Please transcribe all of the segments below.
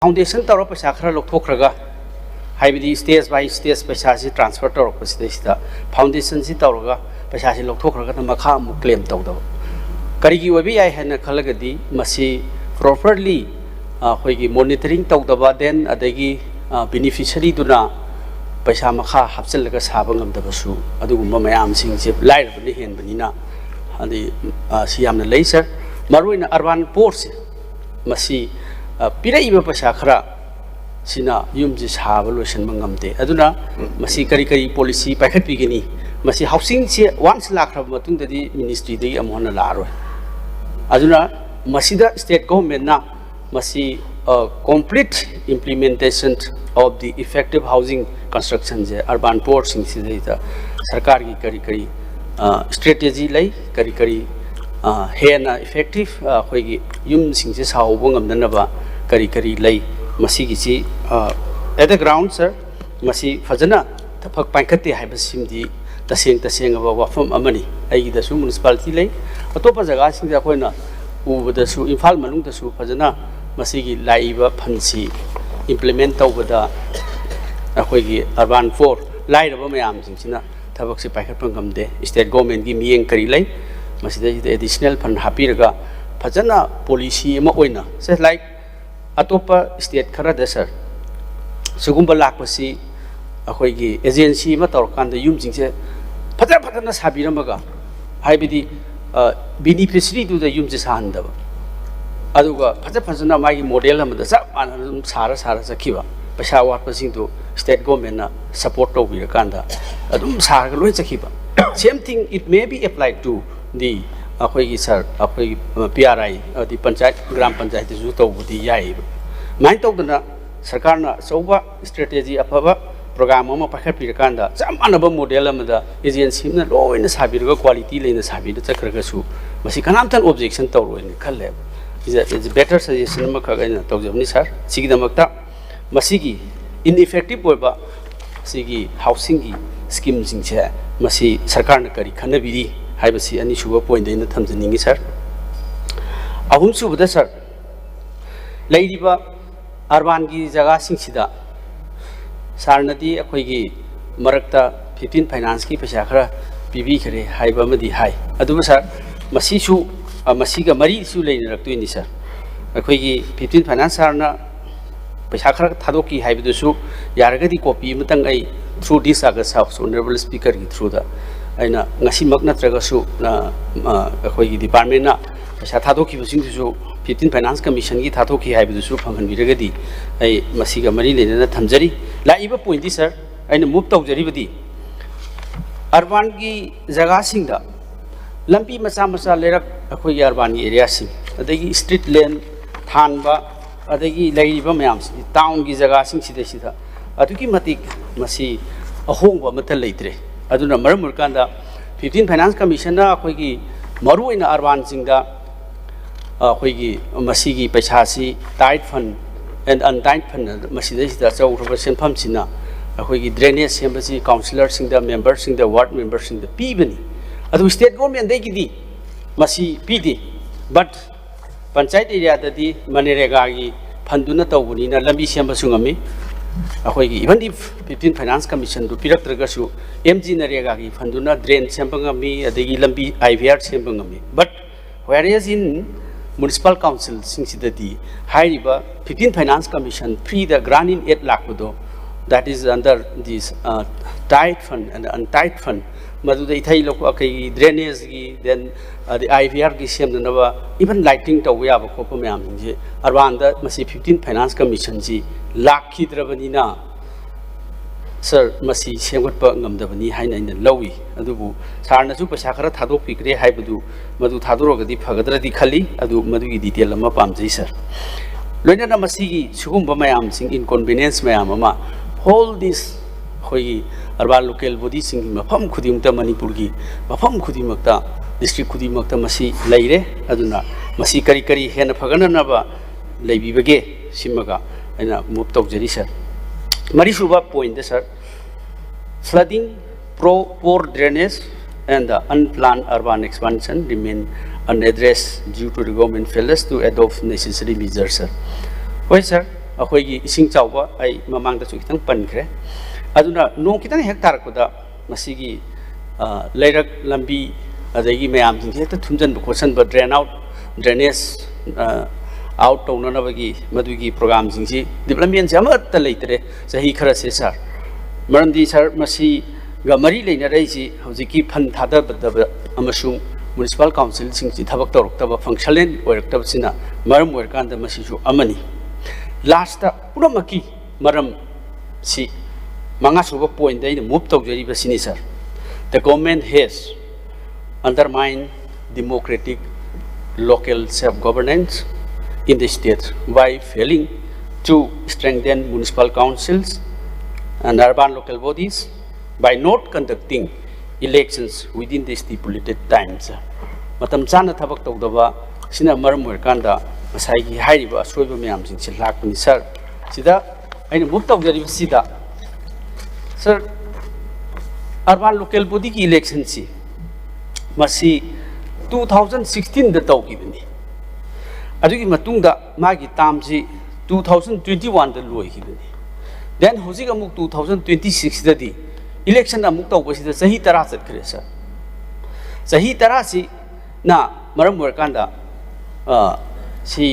Foundation तौर पैसा खरा लौथोखरगा हाइबदी स्टेज बाय स्टेज पैसा से ट्रांसफर तौर पसिदा फाउंडेशन से तौरगा पैसा से लौथोखरगा मखा मु क्लेम तौदब करिगी ओबी याय हैन खलगदी मसी प्रॉपर्ली होइगी मॉनिटरिंग तौदब देन अदगी बेनिफिशियरी दुना पैसा मखा हापचलगा साब ngam अदुगुम मयाम सिंग से लाइरबनि हेनबनिना अदि सियामना लई सर मरुइना अर्बन पोर्ट से मसी पिराइबा पैसा खरा सिना युमजी साब लोइसनबा ngamde aduna masi kari kari policy paikhat pigini masi housing se once lakhra matung dadi ministry dei amona laroi aduna masida state government na masi complete implementation of the effective housing construction je urban port sing si dei ta sarkar gi kari kari strategy lai kari kari hena effective khoi gi yum sing se saw ngamdana ba kari kari lai masi gi si at the ground sir masi fajana thapak painkhate haiba simdi taseng aba wafam amani ai da su municipality lai atopa jaga sing da khoina ubada su imphal manung da su fajana masi gi laiba phansi implement tawbada akhoi gi urban 4 lairaba mayam sing sina thabak se paikhat pangamde state government gi miyeng kari lai masi da additional fund hapiraga fajana policy ama oina se like atopa state khara da sir sugumba lakpasi akhoi gi agency ma tor kan da yum jing se phata sabiramaga haibidi beneficiary du da yum je sahanda aduga phata na mai model amada sa anum sara sakhiba paisa wat pasing tu state government na support to bi kan da adum sara loi sakhiba same thing it may be applied to the akhoi gi sir akhoi PRI the panchayat gram panchayat ju to budi yai mai to na sarkar na soba strategy afaba program ma pakhat pi kan da jamanaba model amada agency na loina sabirga quality leina sabida chakraga su masi kanam tan objection to roi ni khalle is better suggestion ma khaga to jabni sir sigi damakta masi gi ineffective oiba sigi housing gi scheme sing che masi sarkar na kari khanabiri haibasi ani suba point deina thamjaningi sir ahum subada sir leiriba urban gi jaga sing sida sarnadi akhoi gi marakta 15 finance ki paisa khara pibi khare haiba madi hai adu sir masi su masi ga mari su leina raktu ni sir akhoi gi 15 finance sarna paisa khara thadoki haibu su yaragadi copy matang ai through this august house honorable speaker gi through da aina ngasi mak natraga su na akhoi gi department na paisa thadoki busing su 15 finance commission gi thadoki haibu su phanghan biragadi ai masiga mari lena thamjari laiba point di sir aina move tawjari badi urban gi jaga singda lampi macha lerak akhoi gi urban gi area sing adagi street lane thanba adagi laiba mayam si town gi jaga sing sida aduki matik masi ahongba mata leitre aduna maramur kanda 15 finance commission na akhoi gi maru ina urban singda akhoi gi masi gi paisa si tight fund and untight fund masi da chau represent pham sina akhoi gi drainage semba si councillor singda member singda ward member singda pibani adu state government dei gi di masi pidi but panchayat area da di manirega gi funduna tawbuni na lambi semba sungami akhoi gi even if 15 finance commission du pirak tragasu mg narega gi funduna drain semba ngami adegi lambi IVR semba ngami but whereas in municipal council singsidadi hairiba 15 finance commission free the grant in 8 lakh do that is under this tight fund and untight fund madu the ithai lok akai drainage gi then the IVR gi sem na even lighting to ya ba khop mayam je urban da masi 15 finance commission ji lakh khidrabani na sir masi semgat ngamdabani haina ina lawi adubu sarna su paisa khara thadok pikre haibadu madu thadorogadi phagadra di khali adu madu gi detail ama pamjai sir loina na masi gi sugumba mayam sing inconvenience mayam ama all this khoi urban local body sing mafam khudimta manipur gi mafam khudimakta district khudimakta masi leire aduna masi kari kari hena phagana na ba leibibage simaga aina move tawjari sir Mari suba point sir flooding poor drainage and the unplanned urban expansion remain unaddressed due to the government failures to adopt necessary measures sir. Why sir ꯑꯩꯈꯣꯏꯒꯤ ꯏꯁꯤꯡ ꯆꯥꯎꯕ ꯑꯩ ꯃꯃꯥꯡꯗꯁꯨ ꯈꯤꯇꯪ ꯄꯟꯈ꯭ꯔꯦ ꯑꯗꯨꯅ ꯅꯣꯡ ꯈꯤꯇꯪ ꯍꯦꯛ ꯇꯥꯔꯛꯄꯗ ꯃꯁꯤꯒꯤ ꯂꯩꯔꯛ ꯂꯝꯕꯤ ꯑꯗꯒꯤ ꯃꯌꯥꯝꯁꯤꯡꯁꯦ ꯍꯦꯛꯇ ꯊꯨꯝꯖꯤꯟꯕ ꯈꯣꯠꯆꯟꯕ ꯗ꯭ꯔꯦꯅꯦꯖ आउट तौननबगी मदुगी प्रोग्रामसिंगसी डेवलपमेंट अमत्त लेतरे चाही खरसे सर मरमदी सर मसी ग मरी लेनरैसी हौजिकी फन थादबदब अमसुंग म्युनिसिपल काउंसिल सिंगसी थबक तौरक्तब फंक्शनल ओइरक्तबसिना मरम ओइरकांद मसीसु अमनी लास्ट पुरमकी मरम सी मंगा सुब पॉइंट दै मूव तौजरिबसिनी sir the government has undermine democratic local self-governance in the state by failing to strengthen municipal councils and urban local bodies by not conducting elections within the stipulated times. Matam chana thabak tawdaba sina maram oirkanda masai gi hairiba soiba myam sing se lakpani sir sida aina move tawjari sida sir urban local body ki election si masi 2016 da tawkibani adugi matungda magi tamsi 2021 da loikibani then hojik amuk 2026 da di election amuk tawbasida sahi tara chatkre sa sahi tara si na maram oirkanda si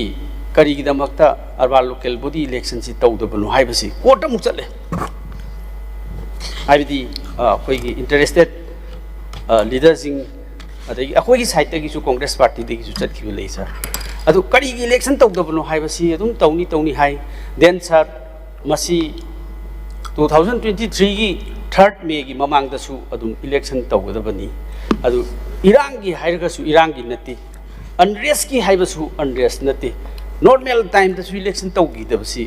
karigi damakta urban local body election si tawdabanu haibasi court amuk chatle haibidi khoigi interested leaders in अदगी अखोगी side तगी सु Congress party दगी सु चतखिबे ले sir अदु करी election तौदबनो हाइबसी अदुम तौनी high then sir मसी 2023 की 3rd मे की ममांग दसु अदुम इलेक्शन तौगदबनी अदु इरांग की हाइरगसु इरांग की नति अनरेस्ट की हाइबसु अनरेस्ट नति नॉर्मल टाइम दसु इलेक्शन तौगी दबसी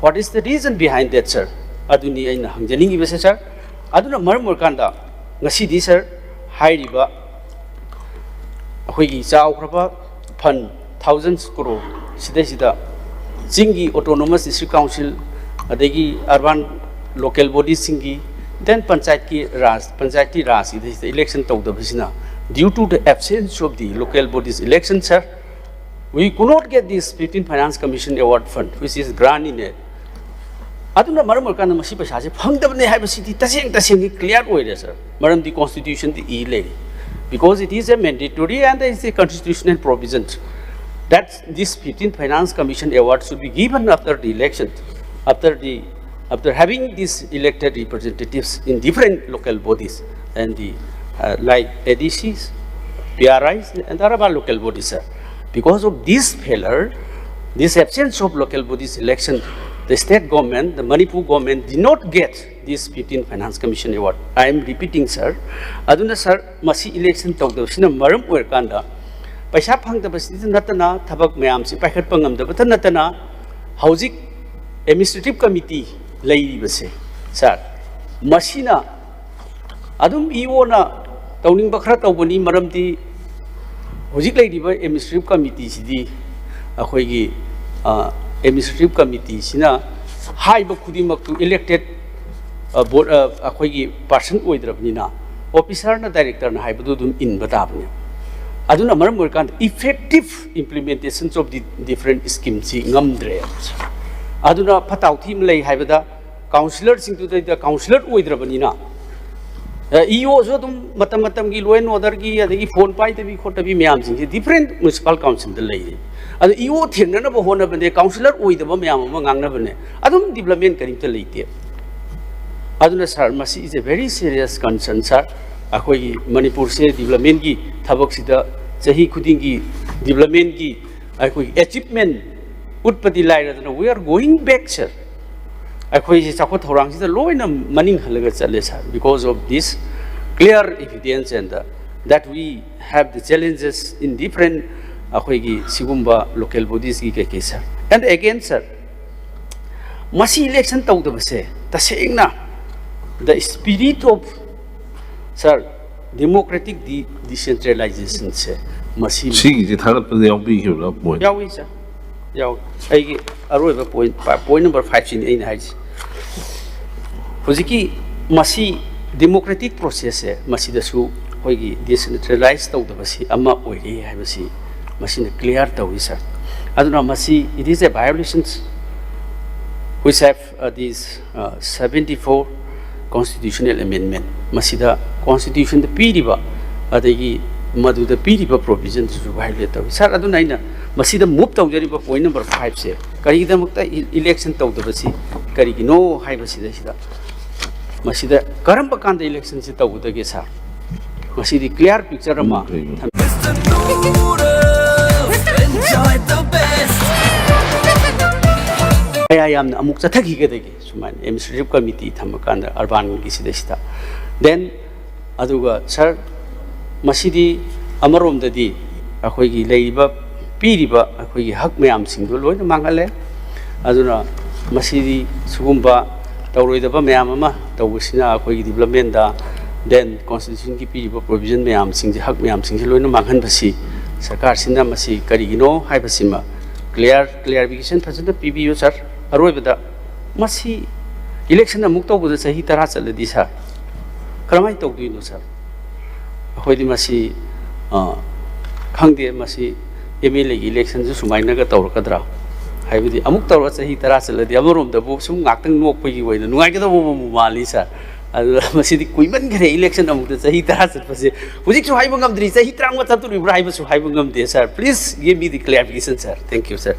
what is the reason behind that sir अदुनी अइना हंजनिंगी बसे सर अदुना मरम मोरकांदा ngasi di sir हाइरिबा अखोगी चाउख्रबा फन thousands crore sida jingi autonomous district council adegi urban local bodies singi then panchayati raj is election tawdabasina due to the absence of the local bodies election sir we could not get this 15 finance commission award fund which is grant in it aduna maram kana masi paisa se phangdabne haibasiti taseng clear oire sir maram the constitution the e le because it is a mandatory and there is a constitutional provision that this 15th Finance Commission award should be given after the election, after having these elected representatives in different local bodies and the like ADCs, PRIs and other local bodies. Sir. Because of this failure, this absence of local bodies election, the state government, the Manipur government did not get this 15th Finance Commission award. I am repeating, sir. Aduna sir, masi election tawdabsina maram oirkanda paisa phangdabasina natana thabak mayam si paikhat pangamdabata natana hojik administrative committee leiribase sir masina adum eo na tawning bakhra tawbani maramti hojik leiriba administrative committee sidi akhoigi administrative committee sina haiba khudimak to elected board akhoigi person oidrabnina officer na director na haibadu dum in batabne aduna maram oirkan effective implementations of the different schemes ngamdre aduna phatau thim lei haibada councillor sing tu da councillor oidrabnina eo jo dum matam gi law and order gi adagi phone pai tabi khotabi myam sing different municipal council da lei adu eo thenna na ba hona bane councillor oidaba myam ma ngangna bane adum development karim ta leite aduna sir masi is a very serious concern sir akhoi manipur se development gi thabak sida chahi khuding gi development gi akhoi achievement utpati laira we are going back sir akhoi se chakho thorang sida loina maning halaga chale sir because of this clear evidence and that we have the challenges in different akhoi gi sigumba local bodies gi ke sir and again sir masi election tawdabase tasengna the spirit of sir democratic decentralization se masi si ji thagat pa yaw bi hiu la point yawi sir yaw ai gi aroi ba point number 5 sin ai hai hojiki masi democratic process se masi da su hoi gi decentralize taw da basi amma oi hai basi masi na clear taw sir aduna masi it is a violation which have these 74 constitutional amendment. Masida constitution the piriba adagi madu the piriba provision to violate. Sir, Adunaina, Masida moved out the point number 5 say. Karida Mukta election to the Basi, Karigino, Hibasida. Masida Karampakanda elections it out the Gesa. Masidi clear picture of Ma. I am Amukta Taki, Suman, Administrative Committee, Tamakanda, Urban Gisidesta. Then Aduga, sir, Masidi Amarum the D, Akogi Labor, Piriba, Akogi Hakmeam Single, Mangale, Aduna, Masidi, Sugumba, Taurida Mayamama, Tawusina, Akogi Diplomenda, then Constitution Piriba provision Mayam Sing the Hakmeam Single, Mangan Basi, Sakar Sinda Masi, Karigino, Hypasima, clarification, President PBU, sir. Aroibada masi election amuk tawbada sahi tara chaladi sir karamai tawduino sir hoidi masi khangde masi MLA election ju sumaina ga tawrakadra haibidi amuk tawra sahi tara chaladi amarom da bu sum ngaktang nokpagi waina nungai ga bu mali sir adu masi di kuiman gre election amuk da sahi tara chalpase hujik su haibangam dri sahi trangwa chaturi bra haiba su haibangam de sir please give me the clarification sir thank you sir